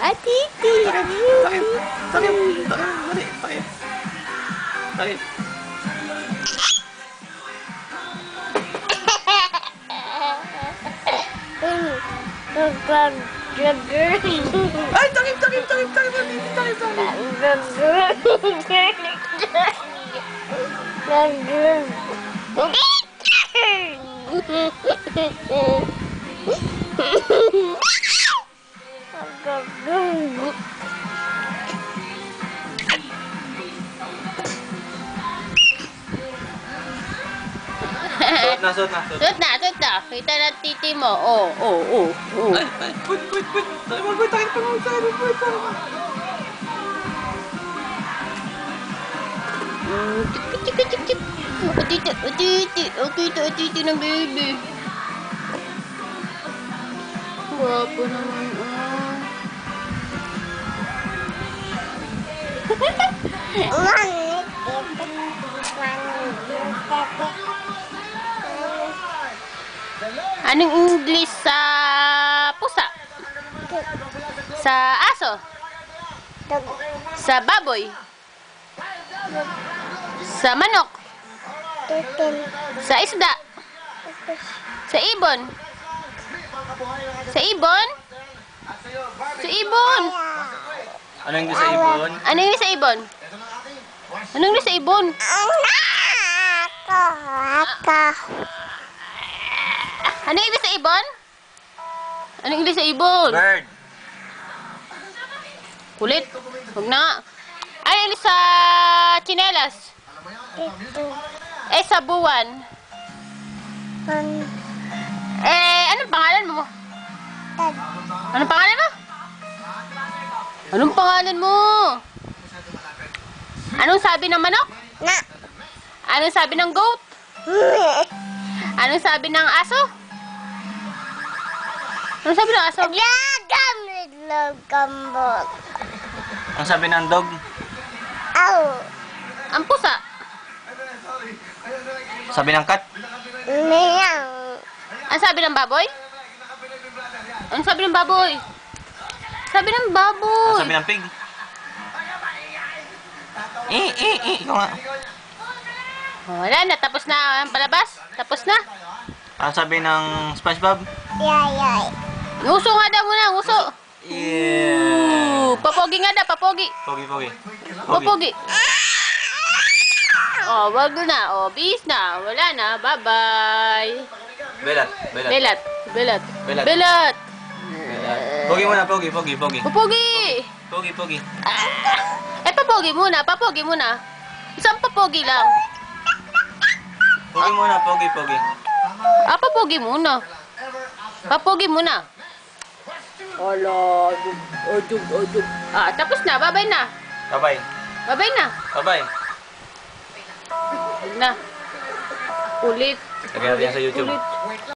Atiti, Takip. Dali, takip. Takip. Ay, takip. Suot na. Kita na titi mo. Oh. Ay, wait. Takip pa mo. Chip. Otiti ng baby. Guwapo naman. Anong English sa pusa? Sa aso? Sa baboy? Sa manok? Sa isda? Sa ibon? Sa ibon? Sa ibon? Ano yung sa ibon? Ano yung sa ibon? Anong yung sa ibon? Ano yung sa ibon? Anong yung sa ibon? Bird. Kulit. Huwag na. Ano yung sa tsinelas? Sa buwan? Anong pangalan mo? Anong pangalan mo? Anong pangalan mo? Anong sabi ng manok? Anong sabi ng goat? Anong sabi ng aso? Anong sabi ng aso? Ang sabi ng dog? Ang pusa? Sabi ng cat? Ang sabi ng baboy? Ang sabi ng baboy? Sabi ng baboy. Ang sabi ng pig? Ikaw nga. Wala na, tapos na ang palabas. Tapos na. Ang sabi ng SpongeBob? Nguso nga daw muna, nguso. Yeah. Papogi nga daw, papogi. Pogi. Papogi. Oh, wag na. Oh, bis na. Wala na. Bye-bye. Belat. Pogi muna, pogi. Papogi. Pogi. Papogi muna. Isang papogi lang. Pogi muna, pogi. Papogi muna. Ala, odug. Tapos na. Bye-bye na. Bye-bye. Huwag na. Kulit. Lagyan natin yan sa YouTube.